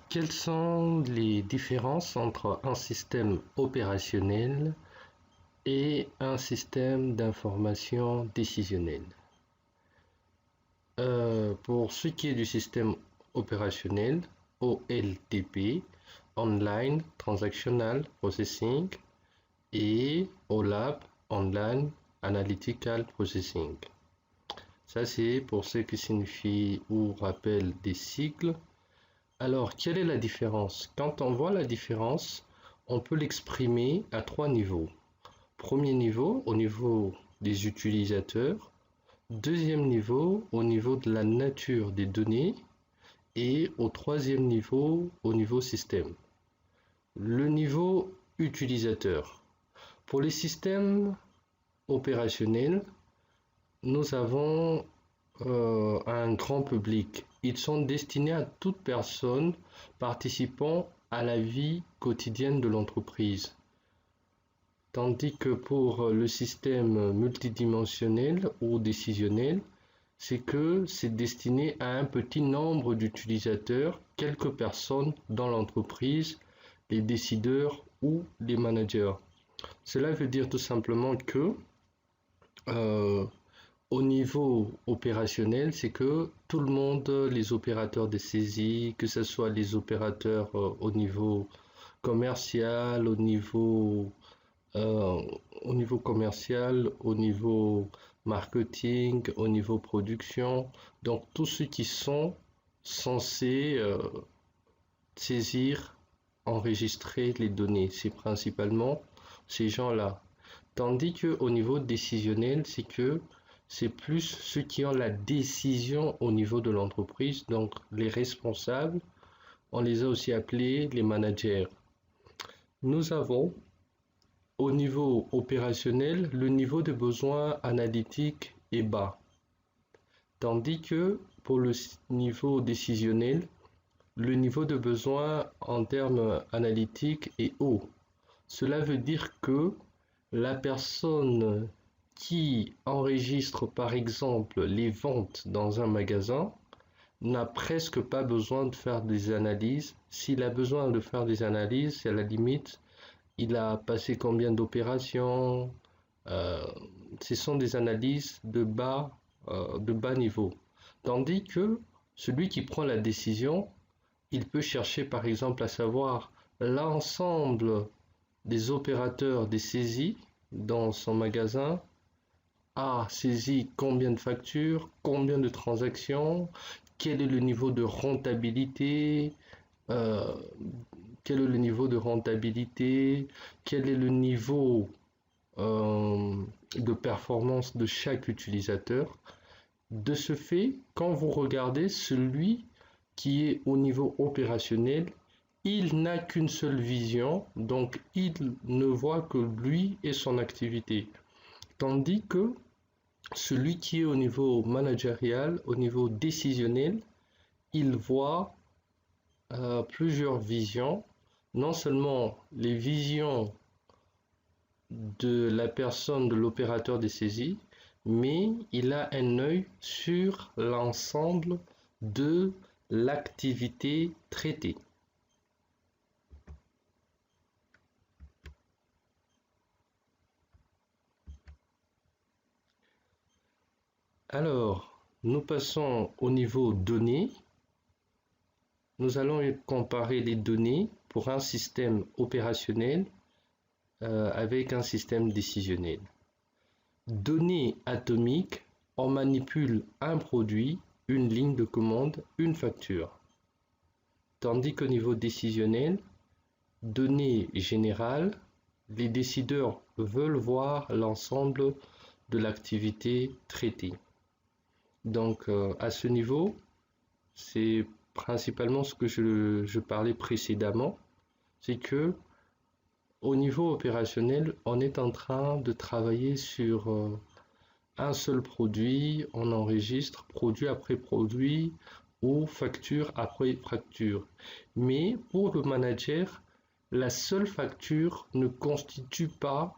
Quelles sont les différences entre un système opérationnel et un système d'information décisionnelle? Pour ce qui est du système opérationnel, OLTP, Online Transactional Processing, et OLAP, Online Analytical Processing. Ça, c'est pour ce qui signifie ou rappelle des sigles. Alors, quelle est la différence? Quand on voit la différence, on peut l'exprimer à trois niveaux. Premier niveau, au niveau des utilisateurs. Deuxième niveau, au niveau de la nature des données. Et au troisième niveau, au niveau système. Le niveau utilisateur. Pour les systèmes opérationnels, nous avons un grand public. Ils sont destinés à toute personne participant à la vie quotidienne de l'entreprise. Tandis que pour le système multidimensionnel ou décisionnel, c'est que c'est destiné à un petit nombre d'utilisateurs, quelques personnes dans l'entreprise, les décideurs ou les managers. Cela veut dire tout simplement que au niveau opérationnel, c'est que tout le monde, les opérateurs de saisie, que ce soit les opérateurs au niveau commercial, au niveau commercial, au niveau marketing, au niveau production, donc tous ceux qui sont censés saisir, enregistrer les données, c'est principalement ces gens-là. Tandis que au niveau décisionnel, c'est que c'est plus ceux qui ont la décision au niveau de l'entreprise, donc les responsables, on les a aussi appelés les managers. Nous avons au niveau opérationnel, le niveau de besoin analytique est bas, tandis que pour le niveau décisionnel, le niveau de besoin en termes analytiques est haut. Cela veut dire que la personne qui enregistre par exemple les ventes dans un magasin n'a presque pas besoin de faire des analyses. S'il a besoin de faire des analyses, c'est à la limite, il a passé combien d'opérations, ce sont des analyses de bas niveau. Tandis que celui qui prend la décision, il peut chercher par exemple à savoir l'ensemble des opérateurs des saisies dans son magasin, a saisi combien de factures, combien de transactions, quel est le niveau de rentabilité, quel est le niveau de performance de chaque utilisateur. De ce fait, quand vous regardez celui qui est au niveau opérationnel, il n'a qu'une seule vision, donc il ne voit que lui et son activité. Tandis que celui qui est au niveau managérial, au niveau décisionnel, il voit plusieurs visions, non seulement les visions de la personne, de l'opérateur des saisies, mais il a un œil sur l'ensemble de l'activité traitée. Alors, nous passons au niveau données. Nous allons comparer les données pour un système opérationnel avec un système décisionnel. Données atomiques, on manipule un produit, une ligne de commande, une facture. Tandis qu'au niveau décisionnel, données générales, les décideurs veulent voir l'ensemble de l'activité traitée. Donc à ce niveau, c'est principalement ce que je parlais précédemment, c'est que au niveau opérationnel, on est en train de travailler sur un seul produit, on enregistre produit après produit ou facture après facture. Mais pour le manager, la seule facture ne constitue pas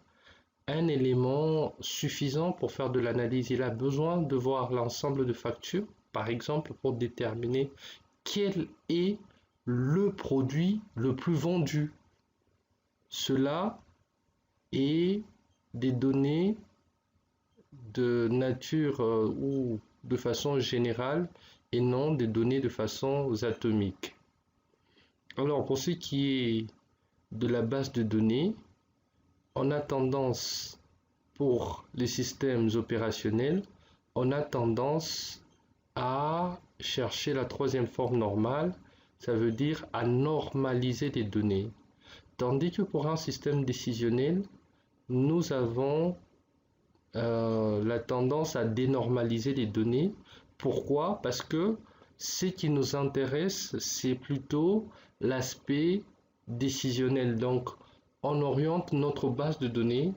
un élément suffisant pour faire de l'analyse. Il a besoin de voir l'ensemble de factures, par exemple, pour déterminer quel est le produit le plus vendu. Cela est des données de nature ou de façon générale et non des données de façon atomique. Alors pour ce qui est de la base de données, on a tendance, pour les systèmes opérationnels, on a tendance à chercher la troisième forme normale, ça veut dire à normaliser les données. Tandis que pour un système décisionnel, nous avons la tendance à dénormaliser les données. Pourquoi? Parce que ce qui nous intéresse, c'est plutôt l'aspect décisionnel. Donc, on oriente notre base de données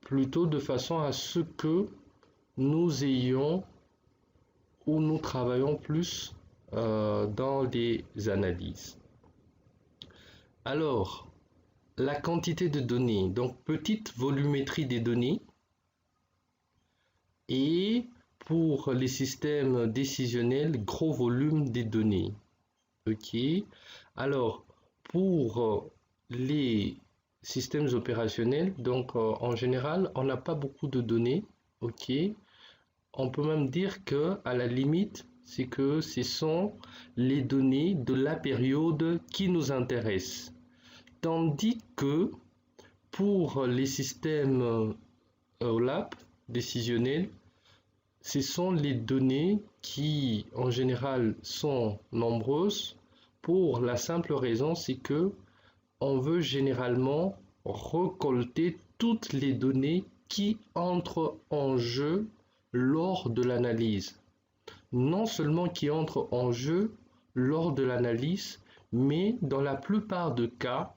plutôt de façon à ce que nous ayons ou nous travaillons plus dans les analyses. Alors, la quantité de données, donc petite volumétrie des données, et pour les systèmes décisionnels, gros volume des données. Ok. Alors, pour les systèmes opérationnels, donc en général, on n'a pas beaucoup de données. Ok. On peut même dire que, à la limite, c'est que ce sont les données de la période qui nous intéressent. Tandis que pour les systèmes OLAP décisionnels, ce sont les données qui en général sont nombreuses pour la simple raison c'est que on veut généralement récolter toutes les données qui entrent en jeu lors de l'analyse. Non seulement qui entrent en jeu lors de l'analyse, mais dans la plupart des cas,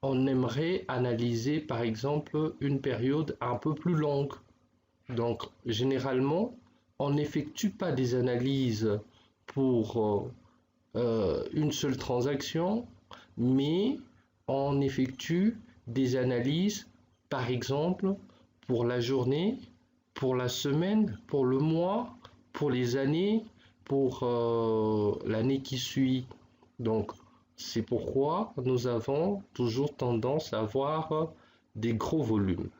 on aimerait analyser par exemple une période un peu plus longue. Donc généralement, on n'effectue pas des analyses pour une seule transaction, mais on effectue des analyses par exemple pour la journée, pour la semaine, pour le mois, pour les années, pour l'année qui suit. Donc c'est pourquoi nous avons toujours tendance à avoir des gros volumes.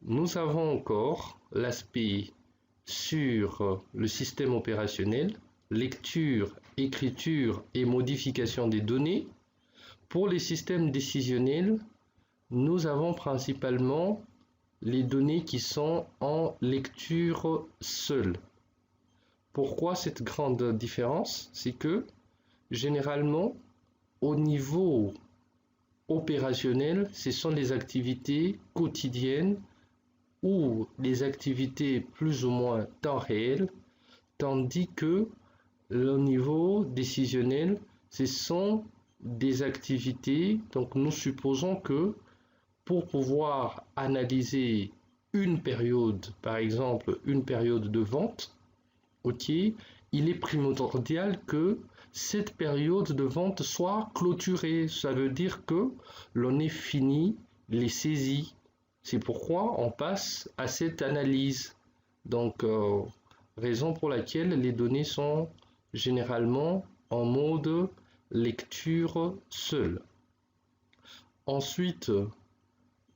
Nous avons encore l'aspect sur le système opérationnel, lecture, écriture et modification des données. Pour les systèmes décisionnels, nous avons principalement les données qui sont en lecture seule. Pourquoi cette grande différence? C'est que généralement, au niveau opérationnel, ce sont les activités quotidiennes ou les activités plus ou moins temps réel, tandis que le niveau décisionnel, ce sont des activités, donc nous supposons que pour pouvoir analyser une période, par exemple une période de vente, ok, il est primordial que cette période de vente soit clôturée. Ça veut dire que l'on ait fini les saisies. C'est pourquoi on passe à cette analyse. Donc, raison pour laquelle les données sont généralement en mode lecture seule. Ensuite,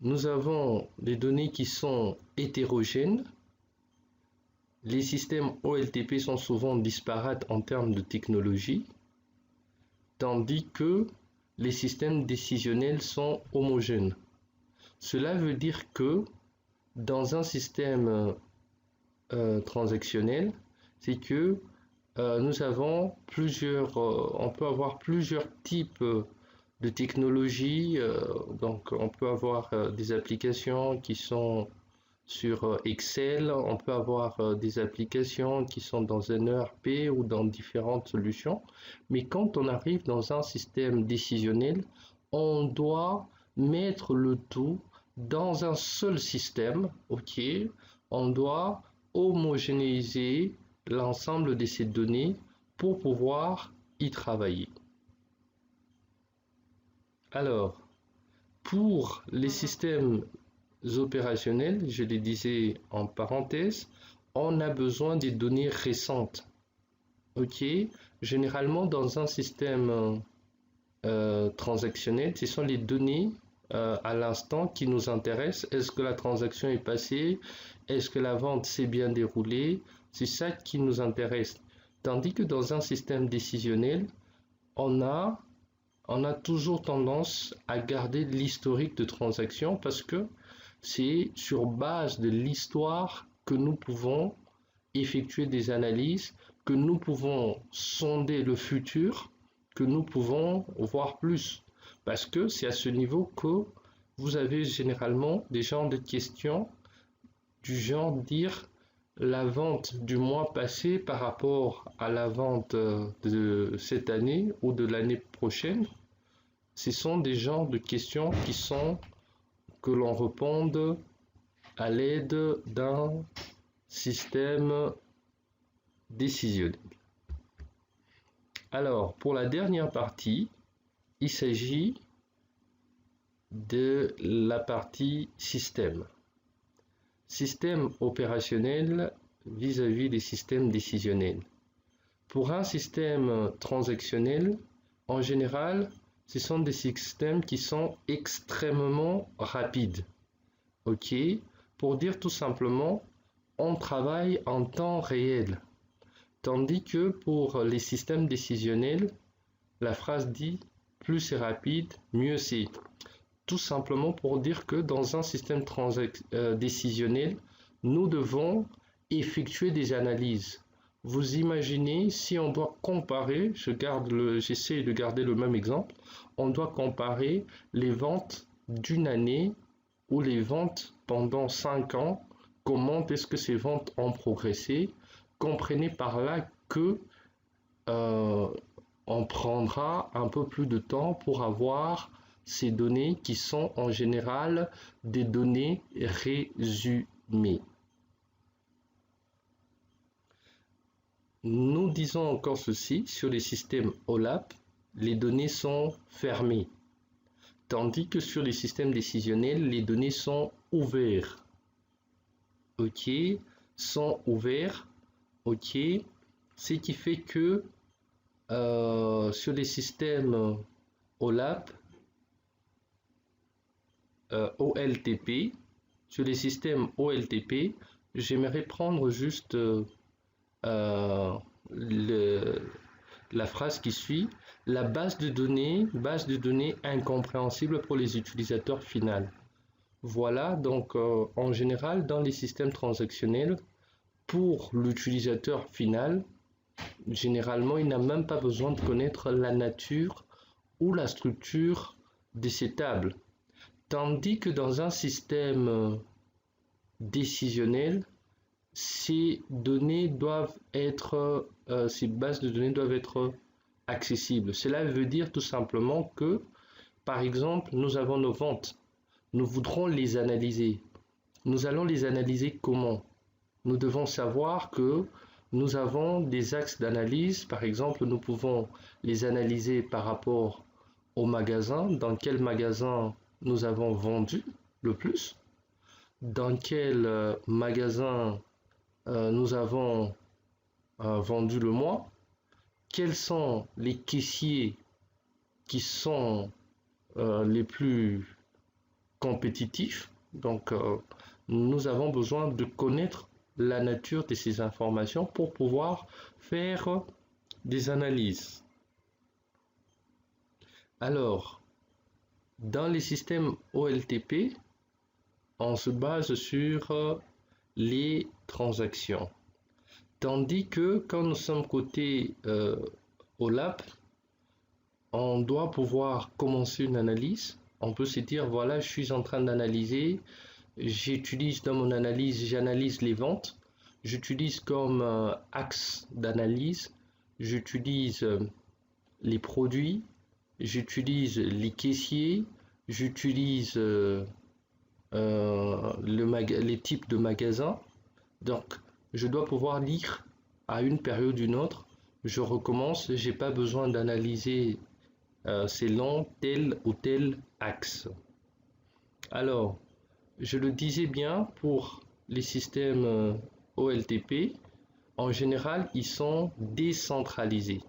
nous avons des données qui sont hétérogènes. Les systèmes OLTP sont souvent disparates en termes de technologie, tandis que les systèmes décisionnels sont homogènes. Cela veut dire que dans un système transactionnel, c'est que nous avons on peut avoir plusieurs types de technologies. Donc on peut avoir des applications qui sont sur Excel, on peut avoir des applications qui sont dans un ERP ou dans différentes solutions. Mais quand on arrive dans un système décisionnel, on doit mettre le tout dans un seul système, ok? On doit homogénéiser l'ensemble de ces données pour pouvoir y travailler. Alors, pour les systèmes opérationnels, je les disais en parenthèse, on a besoin des données récentes. Ok, Généralement, dans un système transactionnel, ce sont les données à l'instant qui nous intéressent. Est-ce que la transaction est passée? Est-ce que la vente s'est bien déroulée? C'est ça qui nous intéresse. Tandis que dans un système décisionnel, on a toujours tendance à garder l'historique de transaction parce que c'est sur base de l'histoire que nous pouvons effectuer des analyses, que nous pouvons sonder le futur, que nous pouvons voir plus. Parce que c'est à ce niveau que vous avez généralement des genres de questions du genre dire la vente du mois passé par rapport à la vente de cette année ou de l'année prochaine. Ce sont des genres de questions que l'on réponde à l'aide d'un système décisionnel. Alors, pour la dernière partie, il s'agit de la partie système. Système opérationnel vis-à-vis des systèmes décisionnels. Pour un système transactionnel, en général, ce sont des systèmes qui sont extrêmement rapides. Ok? Pour dire tout simplement, on travaille en temps réel. Tandis que pour les systèmes décisionnels, la phrase dit plus c'est rapide, mieux c'est. Tout simplement pour dire que dans un système décisionnel, nous devons effectuer des analyses. Vous imaginez si on doit comparer, j'essaie de garder le même exemple, on doit comparer les ventes d'une année ou les ventes pendant 5 ans, comment est-ce que ces ventes ont progressé. Comprenez par là que on prendra un peu plus de temps pour avoir ces données qui sont en général des données résumées. Nous disons encore ceci, sur les systèmes OLAP, les données sont fermées, tandis que sur les systèmes décisionnels, les données sont ouvertes. Ok, sont ouverts. Ok, ce qui fait que sur les systèmes OLAP, OLTP, sur les systèmes OLTP, j'aimerais prendre juste la phrase qui suit, la base de données incompréhensible pour les utilisateurs finaux. Voilà, donc en général, dans les systèmes transactionnels, pour l'utilisateur final, généralement, il n'a même pas besoin de connaître la nature ou la structure de ces tables. Tandis que dans un système décisionnel, ces données doivent être, ces bases de données doivent être accessibles. Cela veut dire tout simplement que, par exemple, nous avons nos ventes. Nous voudrons les analyser. Nous allons les analyser comment? Nous devons savoir que nous avons des axes d'analyse. Par exemple, nous pouvons les analyser par rapport au magasin. Dans quel magasin nous avons vendu le plus? Dans quel magasin nous avons vendu le moins? Quels sont les caissiers qui sont les plus compétitifs? Donc, nous avons besoin de connaître la nature de ces informations pour pouvoir faire des analyses. Alors, dans les systèmes OLTP, on se base sur les transactions. Tandis que quand nous sommes côté OLAP, on doit pouvoir commencer une analyse. On peut se dire, voilà, je suis en train d'analyser, j'utilise dans mon analyse, j'analyse les ventes, j'utilise comme axe d'analyse, j'utilise les produits, j'utilise les caissiers, j'utilise les types de magasins. Donc, je dois pouvoir lire à une période ou une autre. Je recommence, j'ai pas besoin d'analyser selon tel ou tel axe. Alors, je le disais bien, pour les systèmes OLTP, en général, ils sont décentralisés.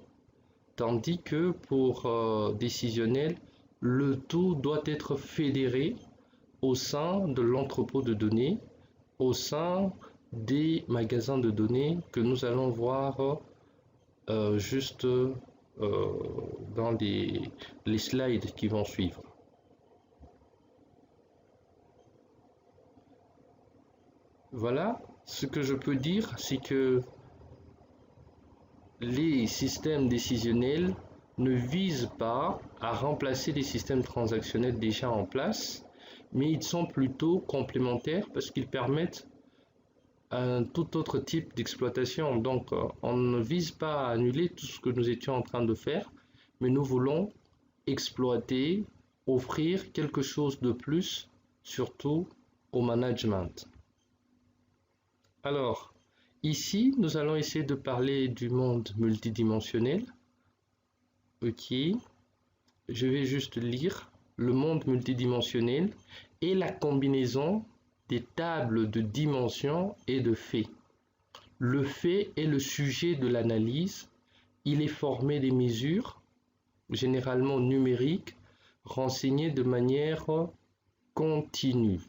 Tandis que pour décisionnel, le tout doit être fédéré au sein de l'entrepôt de données, au sein des magasins de données que nous allons voir juste dans les slides qui vont suivre. Voilà, ce que je peux dire, c'est que les systèmes décisionnels ne visent pas à remplacer les systèmes transactionnels déjà en place, mais ils sont plutôt complémentaires parce qu'ils permettent un tout autre type d'exploitation. Donc, on ne vise pas à annuler tout ce que nous étions en train de faire, mais nous voulons exploiter, offrir quelque chose de plus, surtout au management. Alors, ici, nous allons essayer de parler du monde multidimensionnel. Ok, je vais juste lire le monde multidimensionnel et la combinaison des tables de dimensions et de faits. Le fait est le sujet de l'analyse. Il est formé des mesures, généralement numériques, renseignées de manière continue.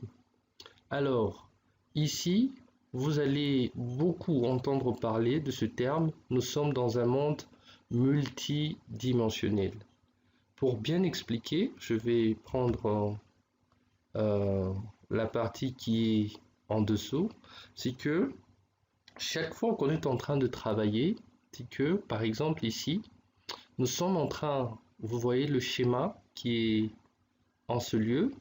Alors, ici, vous allez beaucoup entendre parler de ce terme. Nous sommes dans un monde multidimensionnel. Pour bien expliquer, je vais prendre la partie qui est en dessous. C'est que chaque fois qu'on est en train de travailler, c'est que, par exemple ici, nous sommes en train, vous voyez le schéma qui est en ce lieu,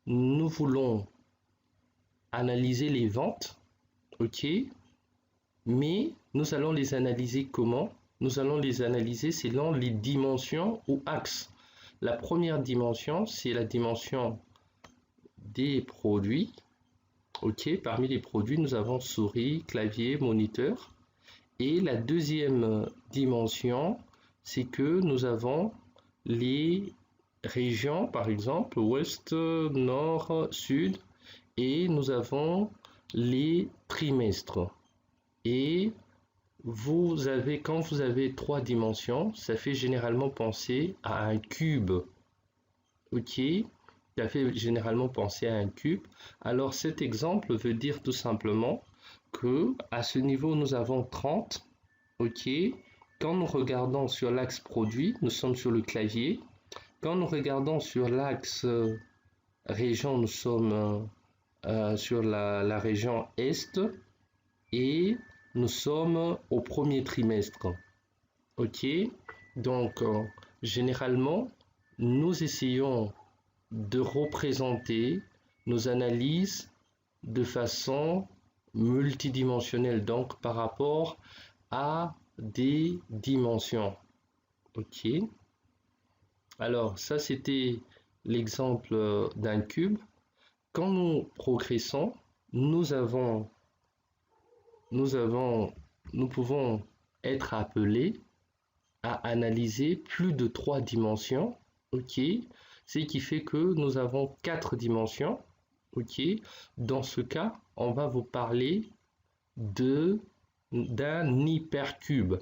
nous voulons analyser les ventes, ok, mais nous allons les analyser comment? Nous allons les analyser selon les dimensions ou axes. La première dimension, c'est la dimension des produits. Ok, parmi les produits, nous avons souris, clavier, moniteur. Et la deuxième dimension, c'est que nous avons les régions, par exemple, ouest, nord, sud, et nous avons les trimestres. Et vous avez, quand vous avez trois dimensions, ça fait généralement penser à un cube. Ok, ça fait généralement penser à un cube. Alors cet exemple veut dire tout simplement que à ce niveau nous avons 30. Ok, quand nous regardons sur l'axe produit, nous sommes sur le clavier. Quand nous regardons sur l'axe région, nous sommes sur la région Est. Et nous sommes au premier trimestre. Ok, donc généralement, nous essayons de représenter nos analyses de façon multidimensionnelle, donc par rapport à des dimensions. Ok, alors ça c'était l'exemple d'un cube. Quand nous progressons, nous pouvons être appelés à analyser plus de 3 dimensions, ok, ce qui fait que nous avons 4 dimensions, ok. Dans ce cas, on va vous parler d'un hypercube.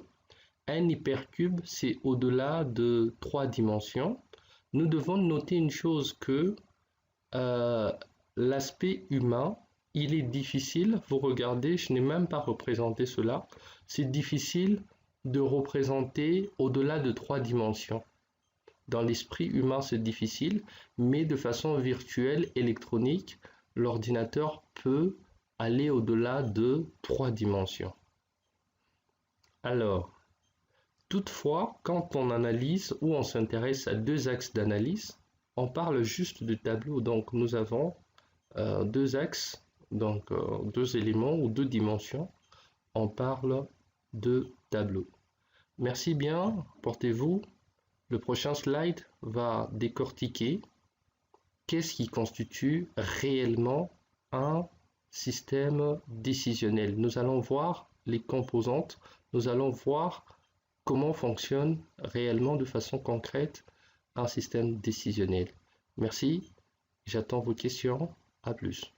Un hypercube, c'est au-delà de 3 dimensions. Nous devons noter une chose que l'aspect humain, il est difficile, vous regardez, je n'ai même pas représenté cela, c'est difficile de représenter au-delà de 3 dimensions. Dans l'esprit humain, c'est difficile, mais de façon virtuelle, électronique, l'ordinateur peut aller au-delà de 3 dimensions. Alors, toutefois, quand on analyse ou on s'intéresse à 2 axes d'analyse, on parle juste de tableau. Donc, nous avons 2 axes, donc 2 éléments ou 2 dimensions. On parle de tableau. Merci bien, portez-vous. Le prochain slide va décortiquer qu'est-ce qui constitue réellement un système décisionnel. Nous allons voir les composantes, nous allons voir comment fonctionne réellement de façon concrète un système décisionnel. Merci, j'attends vos questions. À plus.